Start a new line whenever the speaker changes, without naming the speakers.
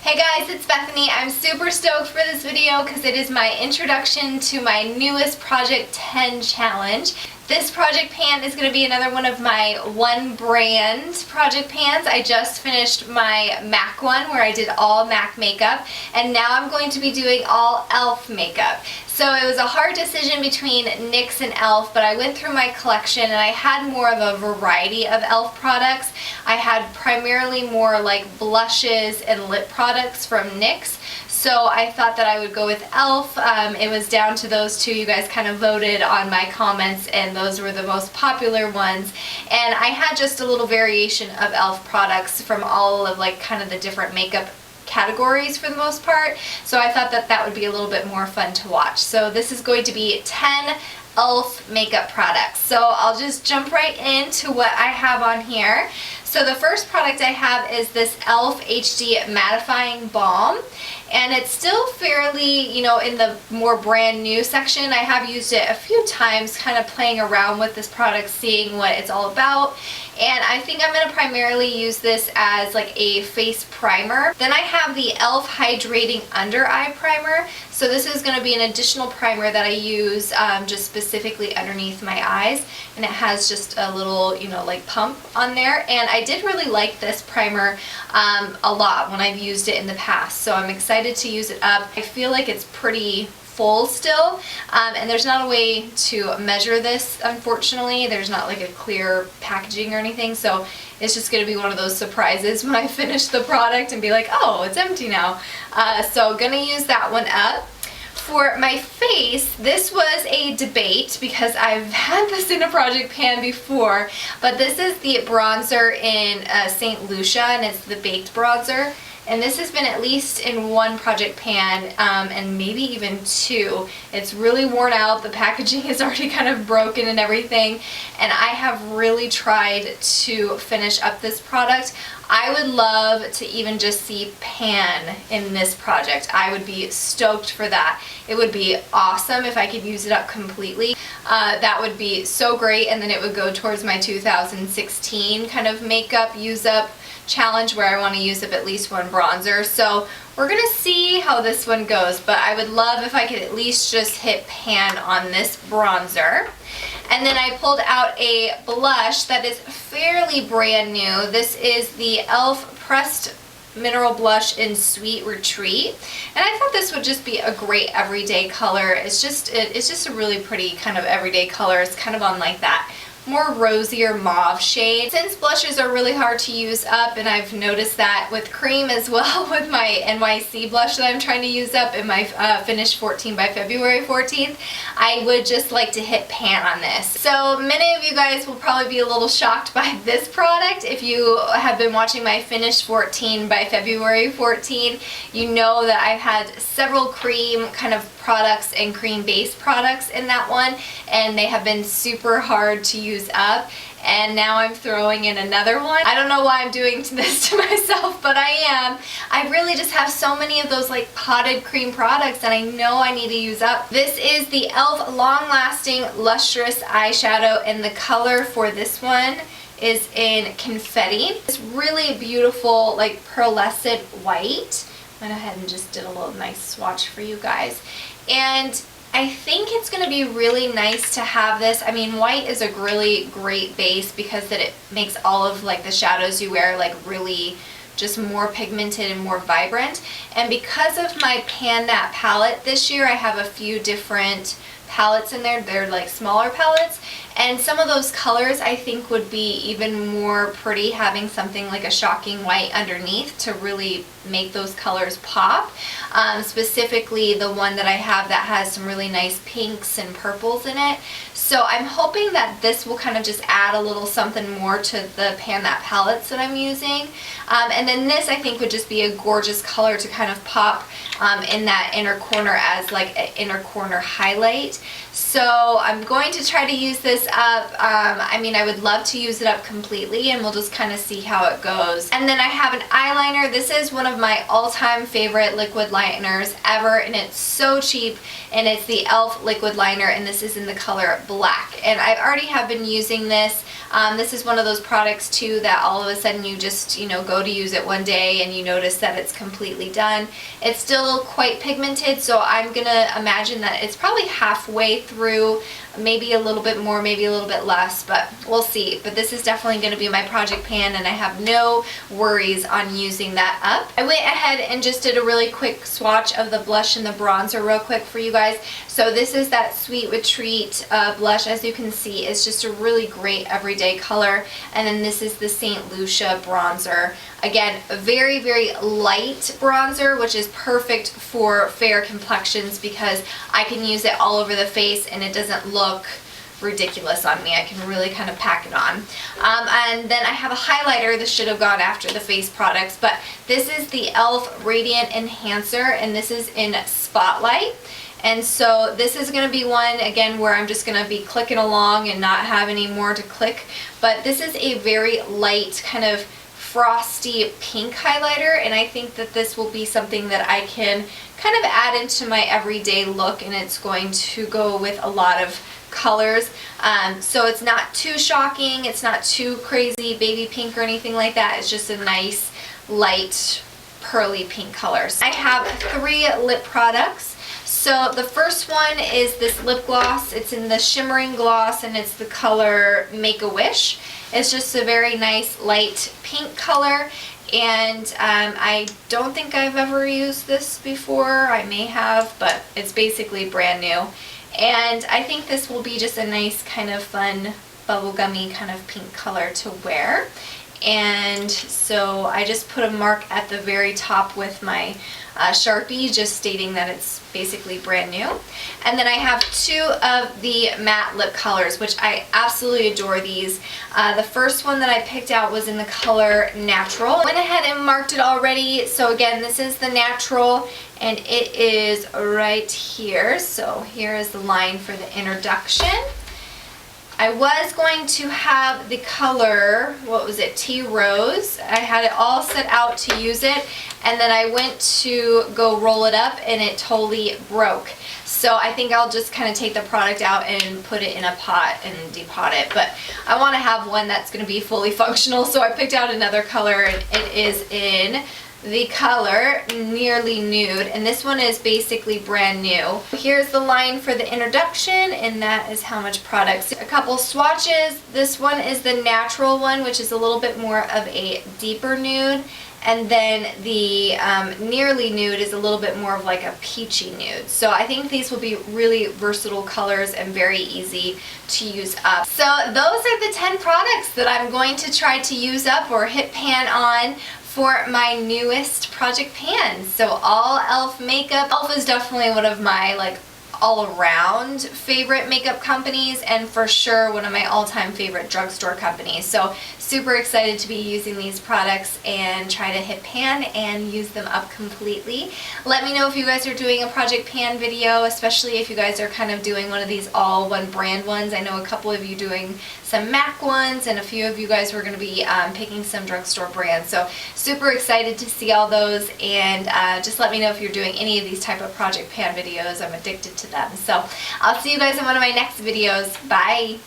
Hey guys, it's Bethany. I'm super stoked for this video because it is my introduction to my newest Project 10 challenge. This project pan is going to be another one of my one brand project pans. I just finished my MAC one where I did all MAC makeup, and now I'm going to be doing all e.l.f. makeup. So it was a hard decision between NYX and e.l.f., but I went through my collection and I had more of a variety of e.l.f. products. I had primarily more like blushes and lip products from NYX. So I thought that I would go with e.l.f. It was down to those two. You guys kind of voted on my comments and those were the most popular ones. And I had just a little variation of e.l.f. products from all of like kind of the different makeup categories for the most part. So I thought that that would be a little bit more fun to watch. So this is going to be 10 e.l.f. makeup products. So I'll just jump right into what I have on here. So the first product I have is this e.l.f. HD mattifying balm, and it's still fairly, you know, in the more brand new section. I have used it a few times, kind of playing around with this product, seeing what it's all about. And I think I'm going to primarily use this as like a face primer. Then I have the e.l.f. hydrating under eye primer. So this is going to be an additional primer that I use just specifically underneath my eyes, and it has just a little, you know, like pump on there. And I did really like this primer a lot when I've used it in the past, so I'm excited to use it up. I feel like it's pretty full still, and there's not a way to measure this, unfortunately. There's not like a clear packaging or anything, so it's just going to be one of those surprises when I finish the product and be like, oh, it's empty now. So gonna use that one up. For my face, this was a debate because I've had this in a project pan before, but this is the bronzer in St. Lucia, and it's the baked bronzer. And this has been at least in one project pan, and maybe even two. It's really worn out. The packaging is already kind of broken and everything. And I have really tried to finish up this product. I would love to even just see pan in this project. I would be stoked for that. It would be awesome if I could use it up completely. That would be so great, and then it would go towards my 2016 kind of makeup use up challenge where I want to use up at least one bronzer. So we're gonna see how this one goes, but I would love if I could at least just hit pan on this bronzer. And then I pulled out a blush that is fairly brand new. This is the e.l.f. Pressed Mineral Blush in Sweet Retreat, and I thought this would just be a great everyday color. It's just a really pretty kind of everyday color. It's kind of on like that more rosier mauve shade. Since blushes are really hard to use up, and I've noticed that with cream as well with my NYC blush that I'm trying to use up in my finish 14 by February 14th, I would just like to hit pan on this. So many of you guys will probably be a little shocked by this product. If you have been watching my finish 14 by February 14, you know that I've had several cream kind of products and cream based products in that one, and they have been super hard to use up, and now I'm throwing in another one. I don't know why I'm doing this to myself, but I am. I really just have so many of those like potted cream products that I know I need to use up. This is the e.l.f. Long Lasting Lustrous Eyeshadow, and the color for this one is in Confetti. It's really beautiful like pearlescent white. I went ahead and just did a little nice swatch for you guys, and I think it's going to be really nice to have this. I mean, white is a really great base because it makes all of like the shadows you wear like really just more pigmented and more vibrant. And because of my Pan That palette this year, I have a few different palettes in there. They're like smaller palettes, and some of those colors I think would be even more pretty having something like a shocking white underneath to really make those colors pop. Specifically the one that I have that has some really nice pinks and purples in it. So I'm hoping that this will kind of just add a little something more to the Pan That palettes that I'm using. And then this I think would just be a gorgeous color to kind of pop in that inner corner as like an inner corner highlight. So I'm going to try to use this up. I mean, I would love to use it up completely, and we'll just kind of see how it goes. And then I have an eyeliner. This is one of my all-time favorite liquid liners ever, and it's so cheap, and it's the e.l.f. liquid liner, and this is in the color black. And I already have been using this. This is one of those products too that all of a sudden you just, go to use it one day and you notice that it's completely done. It's still quite pigmented, so I'm gonna imagine that it's probably halfway through, maybe a little bit more, maybe a little bit less, but we'll see. But this is definitely going to be my project pan, and I have no worries on using that up. I went ahead and just did a really quick swatch of the blush and the bronzer real quick for you guys. So this is that Sweet Retreat blush. As you can see, it's just a really great everyday color. And then this is the St. Lucia bronzer. Again, a very, very light bronzer, which is perfect for fair complexions because I can use it all over the face and it doesn't look ridiculous on me. I can really kind of pack it on. And then I have a highlighter. This should have gone after the face products, but this is the e.l.f. Radiant Enhancer, and this is in Spotlight. And so this is going to be one, again, where I'm just going to be clicking along and not have any more to click. But this is a very light kind of frosty pink highlighter, and I think that this will be something that I can kind of add into my everyday look, and it's going to go with a lot of colors. So it's not too shocking, it's not too crazy baby pink or anything like that. It's just a nice light pearly pink color. I have 3 lip products. So the first one is this lip gloss. It's in the shimmering gloss, and it's the color Make-A-Wish. It's just a very nice light pink color, and I don't think I've ever used this before. I may have, but it's basically brand new. And I think this will be just a nice kind of fun bubblegummy kind of pink color to wear. And so I just put a mark at the very top with my Sharpie, just stating that it's basically brand new. And then I have 2 of the matte lip colors, which I absolutely adore these. The first one that I picked out was in the color Natural. I went ahead and marked it already. So again, this is the Natural, and it is right here. So here is the line for the introduction. I was going to have the color, what was it, Tea Rose. I had it all set out to use it, and then I went to go roll it up and it totally broke. So I think I'll just kind of take the product out and put it in a pot and depot it. But I want to have one that's going to be fully functional, so I picked out another color, and it is in the color Nearly Nude, and this one is basically brand new. Here's the line for the introduction, and that is how much product. A couple swatches. This one is the natural one, which is a little bit more of a deeper nude, and then the Nearly Nude is a little bit more of like a peachy nude. So I think these will be really versatile colors and very easy to use up. So those are the 10 products that I'm going to try to use up or hit pan on for my newest project pan. So all e.l.f. makeup. e.l.f. is definitely one of my all-around favorite makeup companies, and for sure one of my all-time favorite drugstore companies. So super excited to be using these products and try to hit pan and use them up completely. Let me know if you guys are doing a project pan video, especially if you guys are kind of doing one of these all one brand ones. I know a couple of you doing some MAC ones, and a few of you guys were going to be picking some drugstore brands. So super excited to see all those, and just let me know if you're doing any of these type of project pan videos. I'm addicted to them. So I'll see you guys in one of my next videos. Bye!